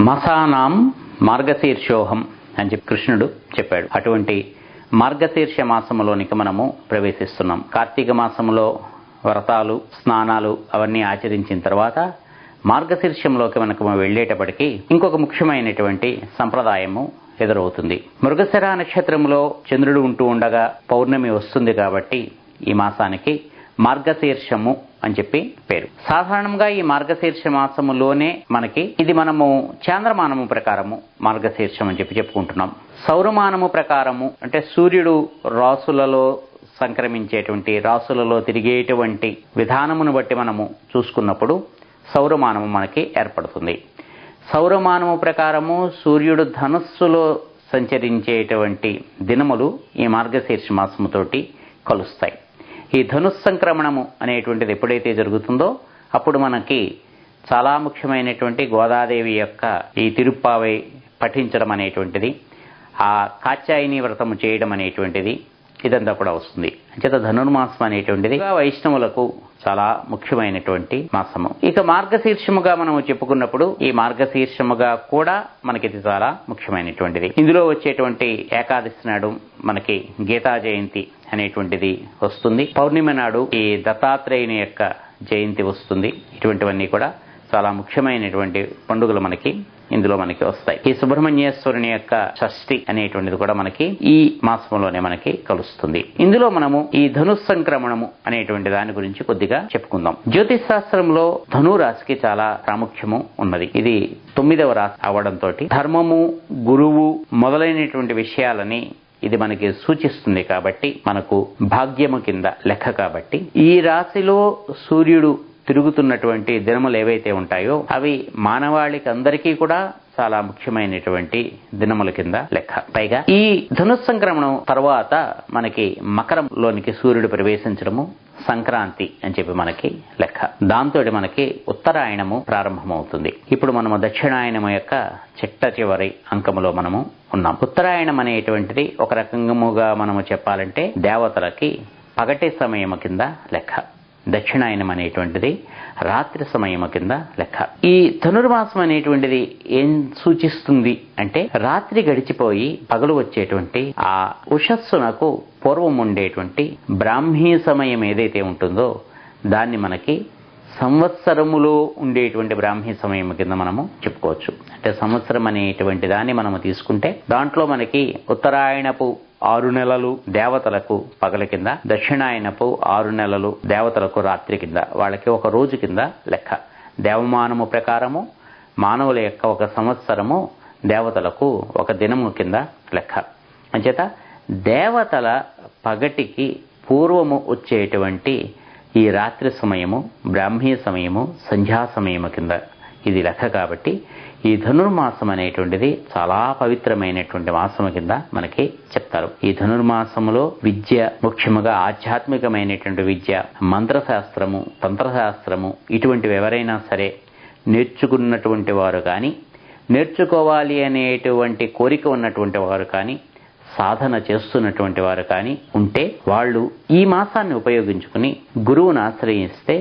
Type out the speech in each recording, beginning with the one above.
మసానాం మార్గశీర్షోహం అని చెప్పి కృష్ణుడు చెప్పాడు. అటువంటి మార్గశీర్ష మాసములోనికి మనము ప్రవేశిస్తున్నాం. కార్తీక మాసంలో వ్రతాలు, స్నానాలు అవన్నీ ఆచరించిన తర్వాత మార్గశీర్షంలోకి మనకు వెళ్ళేటప్పటికీ ఇంకొక ముఖ్యమైనటువంటి సంప్రదాయము ఎదురవుతుంది. మృగశిర నక్షత్రంలో చంద్రుడు ఉంటూ ఉండగా పౌర్ణమి వస్తుంది కాబట్టి ఈ మాసానికి మార్గశీర్షము అని చెప్పి పేరు. సాధారణంగా ఈ మార్గశీర్ష మాసములోనే మనము చాంద్రమానము ప్రకారము మార్గశీర్షం అని చెప్పి చెప్పుకుంటున్నాం. సౌరమానము ప్రకారము అంటే సూర్యుడు రాసులలో సంక్రమించేటువంటి, రాసులలో తిరిగేటువంటి విధానమును బట్టి మనము చూసుకున్నప్పుడు సౌరమానము మనకి ఏర్పడుతుంది. సౌరమానము ప్రకారము సూర్యుడు ధనస్సులో సంచరించేటువంటి దినములు ఈ మార్గశీర్ష మాసముతోటి కలుస్తాయి. ఈ ధనుస్సంక్రమణము అనేటువంటిది ఎప్పుడైతే జరుగుతుందో అప్పుడు మనకి చాలా ముఖ్యమైనటువంటి గోదాదేవి యొక్క ఈ తిరుప్పావై పఠించడం అనేటువంటిది, ఆ కాత్యాయని వ్రతము చేయడం అనేటువంటిది ఇదంతా కూడా వస్తుంది. అంచేత ధనుర్మాసం అనేటువంటిది వైష్ణవులకు చాలా ముఖ్యమైనటువంటి మాసము. ఇక మార్గశీర్షముగా మనము చెప్పుకున్నప్పుడు ఈ మార్గశీర్షముగా కూడా మనకిది చాలా ముఖ్యమైనటువంటిది. ఇందులో వచ్చేటువంటి ఏకాదశి నాడు మనకి గీతా జయంతి అనేటువంటిది వస్తుంది. పౌర్ణిమ నాడు ఈ దత్తాత్రేయుని యొక్క జయంతి వస్తుంది. ఇటువంటివన్నీ కూడా చాలా ముఖ్యమైనటువంటి పండుగలు ఇందులో మనకి వస్తాయి. ఈ సుబ్రహ్మణ్యేశ్వరుని యొక్క షష్ఠి అనేటువంటిది కూడా మనకి ఈ మాసంలోనే మనకి కలుస్తుంది. ఇందులో మనము ఈ ధనుస్సంక్రమణము అనేటువంటి దాని గురించి కొద్దిగా చెప్పుకుందాం. జ్యోతిష్ శాస్త్రంలో ధనురాశికి చాలా ప్రాముఖ్యము ఉన్నది. ఇది 9వ రాశి అవడంతో ధర్మము, గురువు మొదలైనటువంటి విషయాలని ఇది మనకి సూచిస్తుంది. కాబట్టి మనకు భాగ్యము కింద లెక్క. కాబట్టి ఈ రాశిలో సూర్యుడు తిరుగుతున్నటువంటి దినములు ఏవైతే ఉంటాయో అవి మానవాళికి అందరికీ కూడా చాలా ముఖ్యమైనటువంటి దినముల కింద లెక్క. పైగా ఈ ధనుస్సంక్రమణం తర్వాత మనకి మకరంలోనికి సూర్యుడు ప్రవేశించడము సంక్రాంతి అని చెప్పి మనకి లెక్క. దాంతో మనకి ఉత్తరాయణము ప్రారంభమవుతుంది. ఇప్పుడు మనము దక్షిణాయనము యొక్క చిట్ట చివరి అంకములో మనము ఉన్నాం. ఉత్తరాయణం అనేటువంటిది ఒక రకంగా మనము చెప్పాలంటే దేవతలకి పగటి సమయము కింద లెక్క. దక్షిణాయనం అనేటువంటిది రాత్రి సమయము కింద లెక్క. ఈ ధనుర్మాసం అనేటువంటిది ఏం సూచిస్తుంది అంటే రాత్రి గడిచిపోయి పగలు వచ్చేటువంటి ఆ ఉషస్సునకు పూర్వం ఉండేటువంటి బ్రాహ్మీ సమయం ఏదైతే ఉంటుందో దాన్ని మనకి సంవత్సరములో ఉండేటువంటి బ్రాహ్మీ సమయం కింద మనము చెప్పుకోవచ్చు. అంటే సంవత్సరం అనేటువంటి దాన్ని మనము తీసుకుంటే దాంట్లో మనకి ఉత్తరాయణపు 6 నెలలు దేవతలకు పగల కింద, దక్షిణాయనపు 6 నెలలు దేవతలకు రాత్రి కింద, వాళ్ళకి ఒక రోజు కింద లెక్క. దేవమానము ప్రకారము మానవుల యొక్క ఒక సంవత్సరము దేవతలకు ఒక దినము కింద లెక్క. అంచేత దేవతల పగటికి పూర్వము వచ్చేటువంటి ఈ రాత్రి సమయము బ్రాహ్మీ సమయము సంధ్యా సమయము కింద ఇది లెక్క. కాబట్టి ఈ ధనుర్మాసం అనేటువంటిది చాలా పవిత్రమైనటువంటి మాసము కింద మనకి చెప్తారు. ఈ ధనుర్మాసములో విద్య, ముఖ్యముగా ఆధ్యాత్మికమైనటువంటి విద్య, మంత్రశాస్త్రము, తంత్రశాస్త్రము ఇటువంటివి ఎవరైనా సరే నేర్చుకున్నటువంటి వారు కానీ, నేర్చుకోవాలి అనేటువంటి కోరిక ఉన్నటువంటి వారు కానీ, సాధన చేస్తున్నటువంటి వారు కానీ ఉంటే వాళ్ళు ఈ మాసాన్ని ఉపయోగించుకుని గురువును ఆశ్రయిస్తే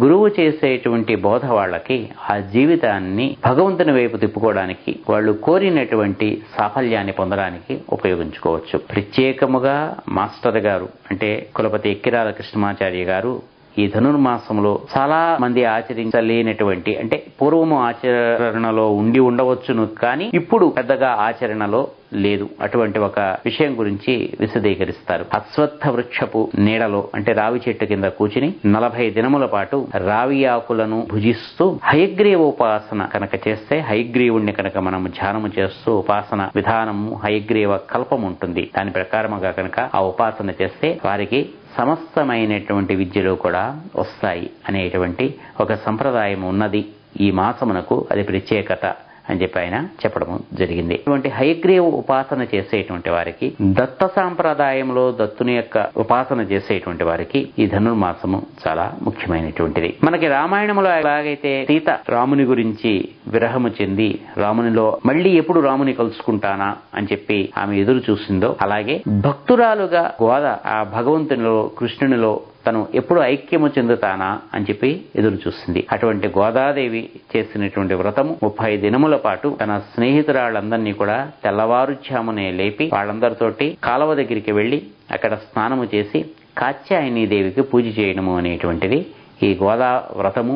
గురువు చేసేటువంటి బోధ వాళ్ళకి ఆ జీవితాన్ని భగవంతుని వైపు తిప్పుకోవడానికి, వాళ్ళు కోరినటువంటి సాఫల్యాన్ని పొందడానికి ఉపయోగించుకోవచ్చు. ప్రత్యేకముగా మాస్టర్ గారు అంటే కులపతి ఎక్కిరాల కృష్ణమాచార్య గారు ఈ ధనుర్మాసంలో చాలా మంది ఆచరించలేనటువంటి, అంటే పూర్వము ఆచరణలో ఉండవచ్చును కానీ ఇప్పుడు పెద్దగా ఆచరణలో లేదు, అటువంటి ఒక విషయం గురించి విశదీకరిస్తారు. అశ్వత్థ వృక్షపు నీడలో అంటే రావి చెట్టు కింద కూర్చుని 40 దినముల పాటు రావి ఆకులను భుజిస్తూ హయగ్రీవ ఉపాసన కనుక చేస్తే, హయగ్రీవుణ్ణి కనుక మనం ధ్యానము చేస్తూ ఉపాసన విధానము హయగ్రీవ కల్పం ఉంటుంది. దాని ప్రకారముగా కనుక ఆ ఉపాసన చేస్తే వారికి సమస్తమైనటువంటి విద్యలు కూడా వస్తాయి అనేటువంటి ఒక సంప్రదాయం ఉన్నది. ఈ మాసమునకు అది ప్రత్యేకత అని చెప్పి ఆయన చెప్పడం జరిగింది. ఇటువంటి హయగ్రీవ ఉపాసన చేసేటువంటి వారికి, దత్త సాంప్రదాయంలో దత్తుని యొక్క ఉపాసన చేసేటువంటి వారికి ఈ ధనుర్మాసము చాలా ముఖ్యమైనటువంటిది. మనకి రామాయణంలో ఎలాగైతే సీత రాముని గురించి విరహము చెంది రామునిలో మళ్ళీ ఎప్పుడు రాముని కలుసుకుంటానా అని చెప్పి ఆమె ఎదురు చూసిందో, అలాగే భక్తురాలుగా గోద ఆ భగవంతునిలో, కృష్ణునిలో తను ఎప్పుడు ఐక్యము చెందుతానా అని చెప్పి ఎదురు చూసింది. అటువంటి గోదాదేవి చేసినటువంటి వ్రతము 30 దినముల పాటు తన స్నేహితురాళ్ళందరినీ కూడా తెల్లవారుఝామునే లేపి వాళ్ళందరితోటి కాలువ దగ్గరికి వెళ్లి అక్కడ స్నానము చేసి కాత్యాయని దేవికి పూజ చేయడము అనేటువంటిది ఈ గోదా వ్రతము,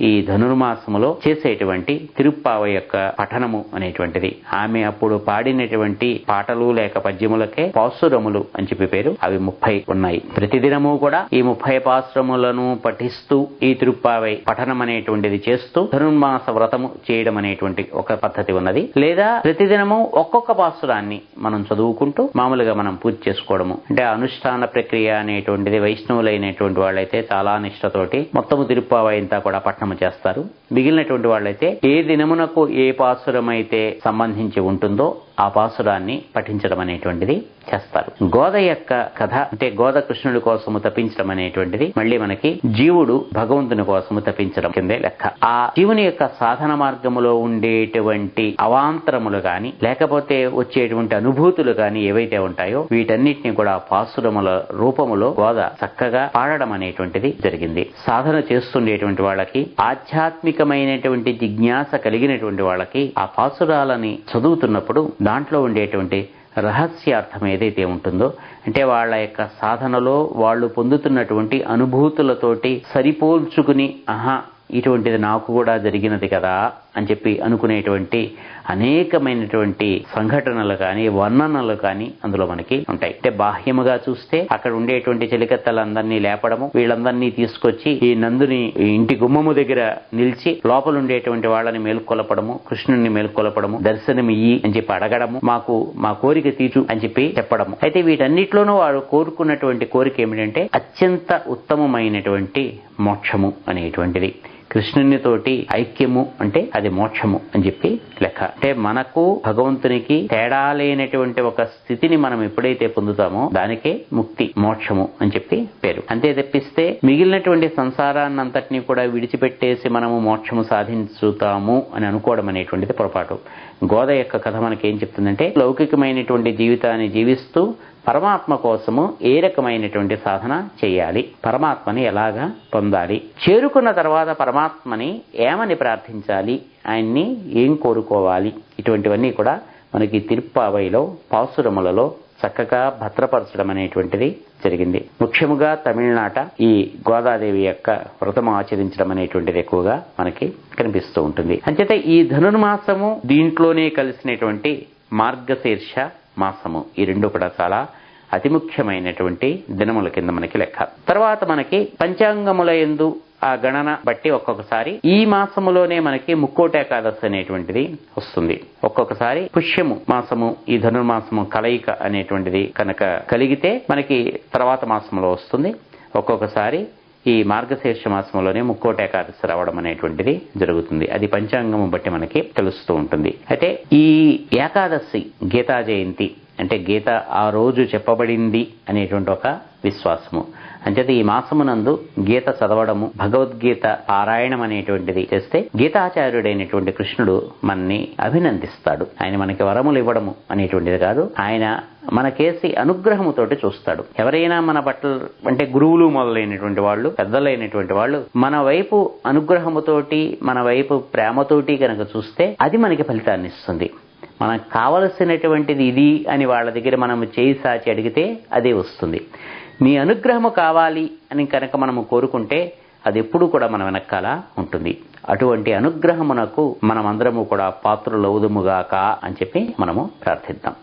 ఈ ధనుర్మాసములో చేసేటువంటి తిరుప్పావ యొక్క పఠనము అనేటువంటిది. ఆమె అప్పుడు పాడినటువంటి పాటలు లేక పద్యములకే పాసురములు అని చెప్పి పేరు. అవి 30 ఉన్నాయి. ప్రతిదినము కూడా ఈ 30 పాసురములను పఠిస్తూ ఈ తిరుప్పావై పఠనం అనేటువంటిది చేస్తూ ధనుర్మాస వ్రతము చేయడం అనేటువంటి ఒక పద్ధతి ఉన్నది. లేదా ప్రతిదినము ఒక్కొక్క పాసురాన్ని మనం చదువుకుంటూ మామూలుగా మనం పూజ చేసుకోవడము. అంటే అనుష్ఠాన ప్రక్రియ అనేటువంటిది వైష్ణవులైనటువంటి వాళ్ళైతే చాలా నిష్ఠతోటి మొత్తము తిరుప్పావై అంతా కూడా పఠనం చేస్తారు. మిగిలినటువంటి వాళ్ళైతే ఏ దినమునకు ఏ పాసురమైతే సంబంధించి ఉంటుందో ఆ పాసురాన్ని పఠించడం అనేటువంటిది చేస్తారు. గోద యొక్క కథ అంటే గోద కృష్ణుడి కోసము తప్పించడం అనేటువంటిది మళ్ళీ మనకి జీవుడు భగవంతుని కోసము తప్పించడం కిందే లెక్క. ఆ జీవుని యొక్క సాధన మార్గములో ఉండేటువంటి అవాంతరములు గాని లేకపోతే వచ్చేటువంటి అనుభూతులు గాని ఏవైతే ఉంటాయో వీటన్నిటిని కూడా పాసురముల రూపములో గోద చక్కగా పాడడం అనేటువంటిది జరిగింది. సాధన చేస్తుండేటువంటి వాళ్ళకి, ఆధ్యాత్మికమైనటువంటి జిజ్ఞాస కలిగినటువంటి వాళ్ళకి ఆ పాసురాలని చదువుతున్నప్పుడు దాంట్లో ఉండేటువంటి రహస్యార్థం ఏదైతే ఉంటుందో అంటే వాళ్ళ యొక్క సాధనలో వాళ్ళు పొందుతున్నటువంటి అనుభూతులతోటి సరిపోల్చుకుని ఇటువంటిది నాకు కూడా జరిగినది కదా అని చెప్పి అనుకునేటువంటి అనేకమైనటువంటి సంఘటనలు కానీ వర్ణనలు కానీ అందులో మనకి ఉంటాయి. అంటే బాహ్యముగా చూస్తే అక్కడ ఉండేటువంటి చెలికత్తలందరినీ లేపడము, వీళ్ళందరినీ తీసుకొచ్చి ఈ నందుని ఇంటి గుమ్మము దగ్గర నిలిచి లోపల ఉండేటువంటి వాళ్ళని మేల్కొలపడము, కృష్ణుని మేల్కొలపడము, దర్శనమియ్యి అని చెప్పి అడగడము, మాకు మా కోరిక తీర్చు అని చెప్పి చెప్పడము. అయితే వీటన్నిటిలోనూ వాడు కోరుకున్నటువంటి కోరిక ఏమిటంటే అత్యంత ఉత్తమమైనటువంటి మోక్షము అనేటువంటిది. కృష్ణునితోటి ఐక్యము అంటే అది మోక్షము అని చెప్పి లెక్క. అంటే మనకు భగవంతునికి తేడా లేనటువంటి ఒక స్థితిని మనం ఎప్పుడైతే పొందుతామో దానికే ముక్తి, మోక్షము అని చెప్పి పేరు. అంతే తప్పిస్తే మిగిలినటువంటి సంసారాన్ని అంతటినీ కూడా విడిచిపెట్టేసి మనము మోక్షము సాధించుతాము అని అనుకోవడం అనేటువంటిది పొరపాటు. గోద యొక్క కథ మనకేం చెప్తుందంటే లౌకికమైనటువంటి జీవితాన్ని జీవిస్తూ పరమాత్మ కోసము ఏ రకమైనటువంటి సాధన చేయాలి, పరమాత్మని ఎలాగా పొందాలి, చేరుకున్న తర్వాత పరమాత్మని ఏమని ప్రార్థించాలి, ఆయన్ని ఏం కోరుకోవాలి, ఇటువంటివన్నీ కూడా మనకి తిరుప్పావైలో పాసురములలో చక్కగా భద్రపరచడం అనేటువంటిది జరిగింది. ముఖ్యముగా తమిళనాట ఈ గోదాదేవి యొక్క వ్రతము ఆచరించడం అనేటువంటిది ఎక్కువగా మనకి కనిపిస్తూ ఉంటుంది. అంచేత ఈ ధనుర్మాసము దీంట్లోనే కలిసినటువంటి మార్గశీర్ష మాసము ఈ రెండు కూడా చాలా అతి ముఖ్యమైనటువంటి దినముల కింద మనకి లెక్క. తర్వాత మనకి పంచాంగముల యందు ఆ గణన బట్టి ఒక్కొక్కసారి ఈ మాసములోనే మనకి ముక్కోటి ఏకాదశి అనేటువంటిది వస్తుంది. ఒక్కొక్కసారి పుష్యము మాసము ఈ ధనుర్మాసము కలయిక అనేటువంటిది కనుక కలిగితే మనకి తర్వాత మాసంలో వస్తుంది. ఒక్కొక్కసారి ఈ మార్గశీర్ష మాసంలోనే ముక్కోటి ఏకాదశి రావడం అనేటువంటిది జరుగుతుంది. అది పంచాంగము బట్టి మనకి తెలుస్తూ ఉంటుంది. అయితే ఈ ఏకాదశి గీతా జయంతి అంటే గీత ఆ రోజు చెప్పబడింది అనేటువంటి ఒక విశ్వాసము. అంచేత ఈ మాసమునందు గీత చదవడము, భగవద్గీత పారాయణం అనేటువంటిది చేస్తే గీతాచార్యుడైనటువంటి కృష్ణుడు మనని అభినందిస్తాడు. ఆయన మనకి వరములు ఇవ్వడము అనేటువంటిది కాదు, ఆయన మనకేసి అనుగ్రహముతోటి చూస్తాడు. ఎవరైనా మన పట్ల అంటే గురువులు మొదలైనటువంటి వాళ్ళు, పెద్దలైనటువంటి వాళ్ళు మన వైపు అనుగ్రహముతోటి మన వైపు ప్రేమతోటి కనుక చూస్తే అది మనకి ఫలితాన్ని ఇస్తుంది. మనకు కావలసినటువంటిది ఇది అని వాళ్ళ దగ్గర మనం చేయి సాచి అడిగితే అదే వస్తుంది. మీ అనుగ్రహము కావాలి అని కనుక మనము కోరుకుంటే అది ఎప్పుడు కూడా మన వెనకాల ఉంటుంది. అటువంటి అనుగ్రహమునకు మనమందరము కూడా పాత్రులవుదుముగాక అని చెప్పి మనము ప్రార్థిద్దాం.